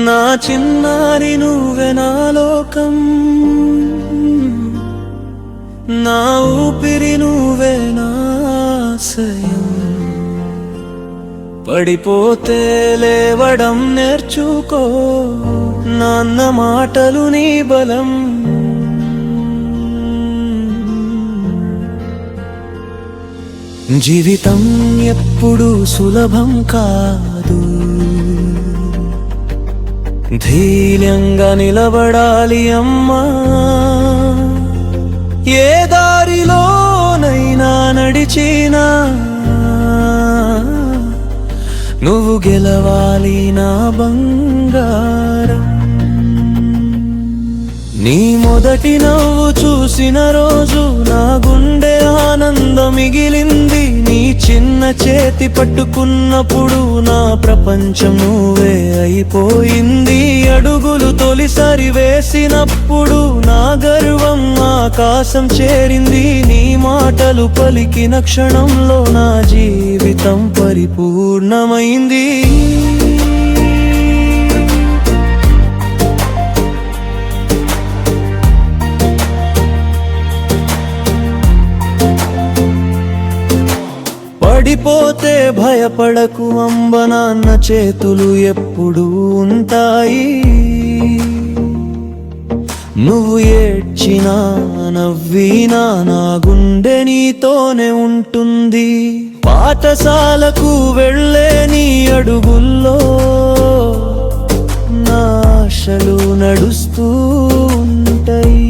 నా చిన్నారి నువ్వే నా లోకం, నా ఊపిరి నువ్వే నా ఆశయం. పడిపోతే లేవడం నేర్చుకో, నాన్న మాటలు నీ బలం. జీవితం ఎప్పుడు సులభం కాదు, ధైర్యంగా నిలబడాలి అమ్మా. ఏ దారిలోనైనా నడిచినా నువ్వు గెలవాలి నా బంగారం. నీ మొదటి నవ్వు చూసిన రోజు నా గుండె ఆనందం మిగిలింది. నీ చిన్న చేతి పట్టుకున్నప్పుడు నా ప్రపంచం నువ్వే అయిపోయింది. అడుగులు తొలిసారి వేసినప్పుడు నా గర్వం ఆకాశం చేరింది. నీ మాటలు పలికిన క్షణంలో నా జీవితం పరిపూర్ణమైంది. పడిపోతే భయపడకు అంబ, నాన్న చేతులు ఎప్పుడూ ఉంటాయి. నువ్వు ఏడ్చినా నవ్వినా నా గుండె నీతోనే ఉంటుంది. పాఠశాలకు వెళ్ళే నీ అడుగుల్లో నా ఆశలు నడుస్తూ ఉంటాయి.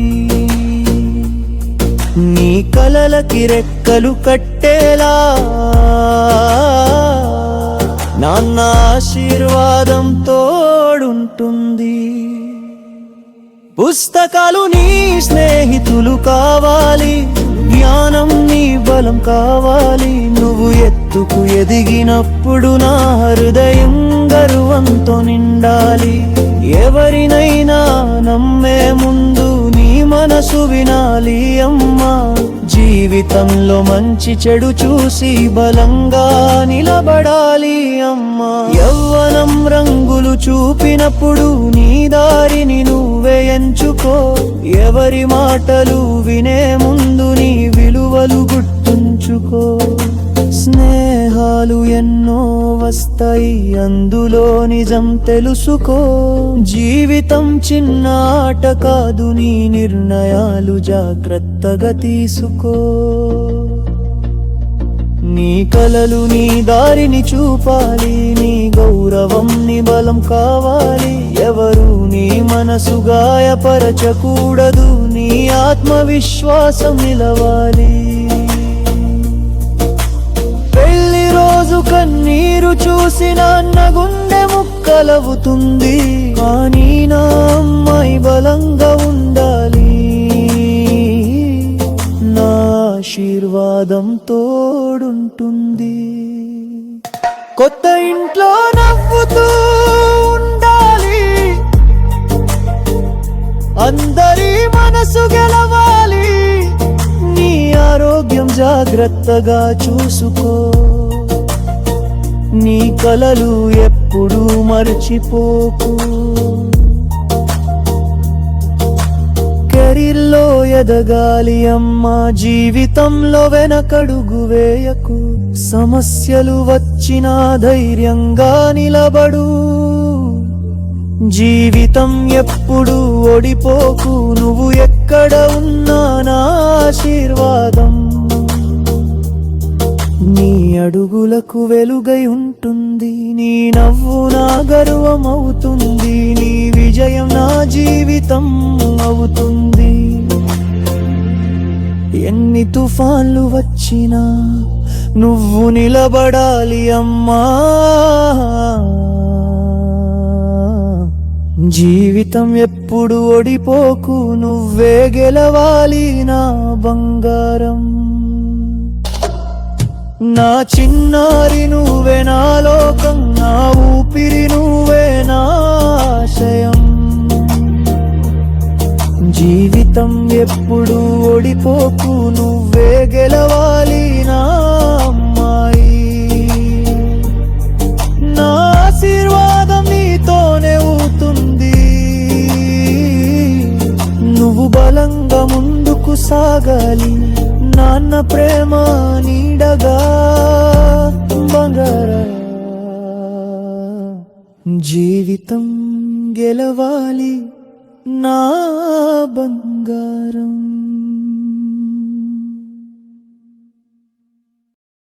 నీ కలలకి రెక్కలు కట్టేలా నాన్న ఆశీర్వాదం తోడుంటుంది. పుస్తకాలు నీ స్నేహితులు కావాలి, జ్ఞానం నీ బలం కావాలి. నువ్వు ఎత్తుకు ఎదిగినప్పుడు నా హృదయం గర్వంతో నిండాలి. ఎవరినైనా నమ్మే ముందు నీ మనసు వినాలి అమ్మా. జీవితంలో మంచి చెడు చూసి బలంగా నిలబడాలి అమ్మా. యవ్వనం రంగులు చూపినప్పుడు నీ దారిని నువ్వే ఎంచుకో. ఎవరి మాటలు వినే ముందు నీ విలువలు గుర్తుంచుకో. స్నేహాలు ఎన్నో వస్తాయి, అందులో నిజం తెలుసుకో. జీవితం చిన్న ఆట కాదు, నీ నిర్ణయాలు జాగ్రత్తగా తీసుకో. నీ కలలు నీ దారిని చూపాలి, నీ గౌరవం నీ బలం కావాలి. ఎవరు నీ మనసు గాయపరచకూడదు, నీ ఆత్మవిశ్వాసం నిలవాలి. పెళ్లి రోజు కన్నీరు చూసి నాన్న గుండె ముక్కలవుతుంది. కానీ నా అమ్మాయి బలంగా ఉండాలి, నా ఆశీర్వాదం తోడుంటుంది. కొత్త ఇంట్లో నవ్వుతూ ఉండాలి, అందరి మనసు గెలవాలి. నీ ఆరోగ్యం జాగ్రత్తగా చూసుకో, నీ కలలు ఎప్పుడూ మర్చిపోకు. కెరీర్లో ఎదగాలి అమ్మా, జీవితంలో వెనకడుగు వేయకు. సమస్యలు వచ్చినా ధైర్యంగా నిలబడు. జీవితం ఎప్పుడు ఓడిపోకు, నువ్వు ఎక్కడ ఉన్నా నా ఆశీర్వాదం నీ అడుగులకు వెలుగై ఉంటుంది. నీ నవ్వు నా గర్వం అవుతుంది, నీ విజయం నా జీవితం అవుతుంది. ఎన్ని తుఫాన్లు వచ్చినా నువ్వు నిలబడాలి అమ్మా. జీవితం ఎప్పుడు ఓడిపోకు, నువ్వే గెలవాలి నా బంగారం. నా చిన్నారి నువ్వే నా లోకం, నా ఊపిరి నువ్వే నా ఆశయం. జీవితం ఎప్పుడు ఓడిపోకు, నువ్వే గెలవాలి నా అమ్మాయి. నా ఆశీర్వాదం నీతోనే ఊతుంది. సాగాలి నాన్న ప్రేమ నీడగా బంగారా జీవితం గెలవాలి నా బంగారం.